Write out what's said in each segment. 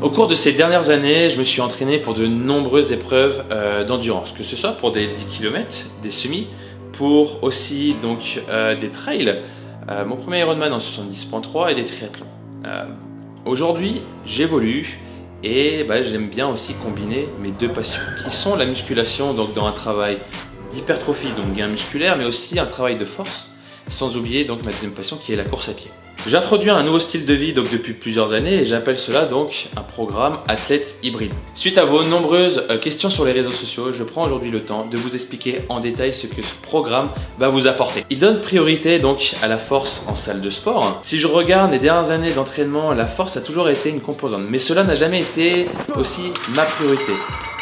Au cours de ces dernières années, je me suis entraîné pour de nombreuses épreuves d'endurance, que ce soit pour des 10 km, des semis, pour aussi donc des trails, mon premier Ironman en 70.3 et des triathlons. Aujourd'hui, j'évolue et j'aime bien aussi combiner mes deux passions, qui sont la musculation, donc dans un travail d'hypertrophie, donc gain musculaire, mais aussi un travail de force, sans oublier donc ma deuxième passion qui est la course à pied. J'ai introduit un nouveau style de vie donc depuis plusieurs années et j'appelle cela donc un programme athlète hybride. Suite à vos nombreuses questions sur les réseaux sociaux, je prends aujourd'hui le temps de vous expliquer en détail ce que ce programme va vous apporter. Il donne priorité donc à la force en salle de sport. Si je regarde les dernières années d'entraînement, la force a toujours été une composante, mais cela n'a jamais été aussi ma priorité.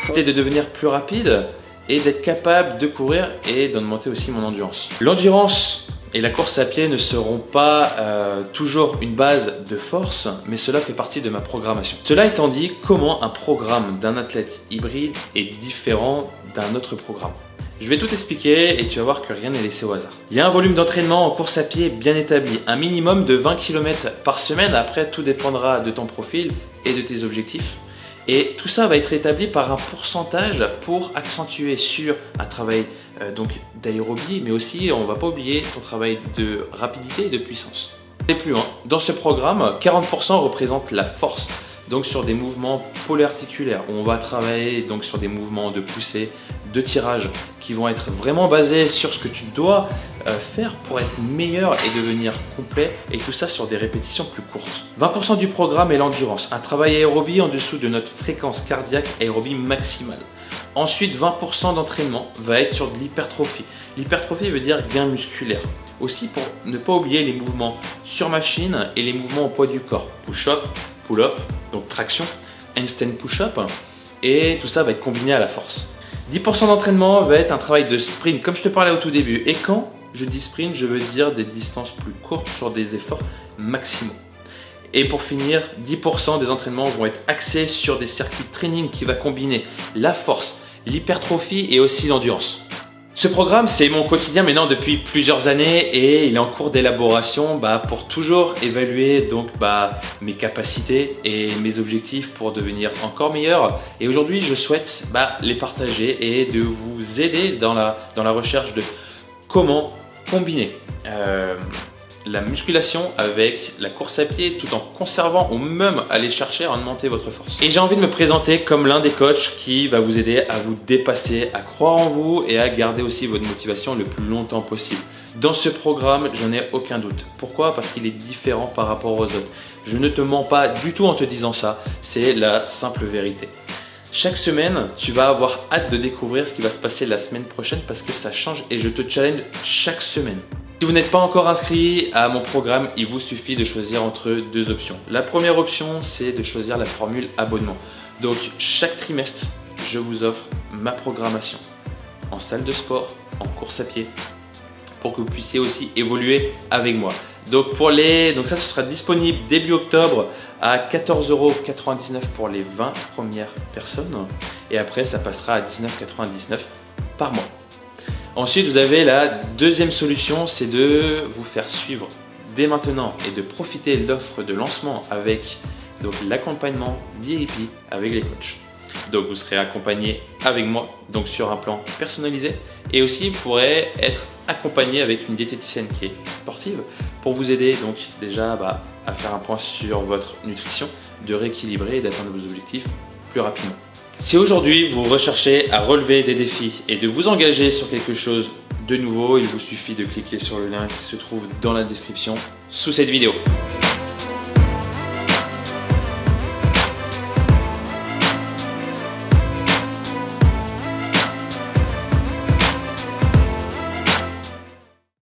C'était de devenir plus rapide et d'être capable de courir et d'augmenter aussi mon endurance. L'endurance et la course à pied ne seront pas toujours une base de force, mais cela fait partie de ma programmation. Cela étant dit, comment un programme d'un athlète hybride est différent d'un autre programme? Je vais tout expliquer et tu vas voir que rien n'est laissé au hasard. Il y a un volume d'entraînement en course à pied bien établi, un minimum de 20 km par semaine. Après, tout dépendra de ton profil et de tes objectifs. Et tout ça va être établi par un pourcentage pour accentuer sur un travail d'aérobie, mais aussi on ne va pas oublier ton travail de rapidité et de puissance. Et plus loin, dans ce programme, 40% représente la force, donc sur des mouvements polyarticulaires, où on va travailler donc sur des mouvements de poussée, de tirage, qui vont être vraiment basés sur ce que tu dois faire pour être meilleur et devenir complet, et tout ça sur des répétitions plus courtes. 20% du programme est l'endurance, un travail aérobie en dessous de notre fréquence cardiaque aérobie maximale. Ensuite, 20% d'entraînement va être sur de l'hypertrophie. L'hypertrophie veut dire gain musculaire. Aussi pour ne pas oublier les mouvements sur machine et les mouvements au poids du corps. Push-up, pull-up, donc traction, handstand push-up, et tout ça va être combiné à la force. 10% d'entraînement va être un travail de sprint, comme je te parlais au tout début. Et quand je dis sprint, je veux dire des distances plus courtes sur des efforts maximaux. Et pour finir, 10% des entraînements vont être axés sur des circuits de training qui va combiner la force, l'hypertrophie et aussi l'endurance. Ce programme, c'est mon quotidien maintenant depuis plusieurs années et il est en cours d'élaboration pour toujours évaluer donc mes capacités et mes objectifs pour devenir encore meilleur. Et aujourd'hui, je souhaite les partager et de vous aider dans la recherche de comment combiner la musculation avec la course à pied tout en conservant ou même aller chercher à augmenter votre force. Et j'ai envie de me présenter comme l'un des coachs qui va vous aider à vous dépasser, à croire en vous et à garder aussi votre motivation le plus longtemps possible. Dans ce programme, je n'ai aucun doute. Pourquoi? Parce qu'il est différent par rapport aux autres. Je ne te mens pas du tout en te disant ça, c'est la simple vérité. Chaque semaine, tu vas avoir hâte de découvrir ce qui va se passer la semaine prochaine parce que ça change et je te challenge chaque semaine. Si vous n'êtes pas encore inscrit à mon programme, il vous suffit de choisir entre deux options. La première option, c'est de choisir la formule abonnement. Donc chaque trimestre, je vous offre ma programmation en salle de sport, en course à pied, pour que vous puissiez aussi évoluer avec moi. Donc ça, ce sera disponible début octobre à 14,99 € pour les 20 premières personnes. Et après, ça passera à 19,99 € par mois. Ensuite, vous avez la deuxième solution, c'est de vous faire suivre dès maintenant et de profiter de l'offre de lancement avec l'accompagnement VIP avec les coachs. Donc vous serez accompagné avec moi sur un plan personnalisé et aussi vous pourrez être accompagné avec une diététicienne qui est sportive pour vous aider déjà à faire un point sur votre nutrition, de rééquilibrer et d'atteindre vos objectifs plus rapidement. Si aujourd'hui vous recherchez à relever des défis et de vous engager sur quelque chose de nouveau, il vous suffit de cliquer sur le lien qui se trouve dans la description sous cette vidéo.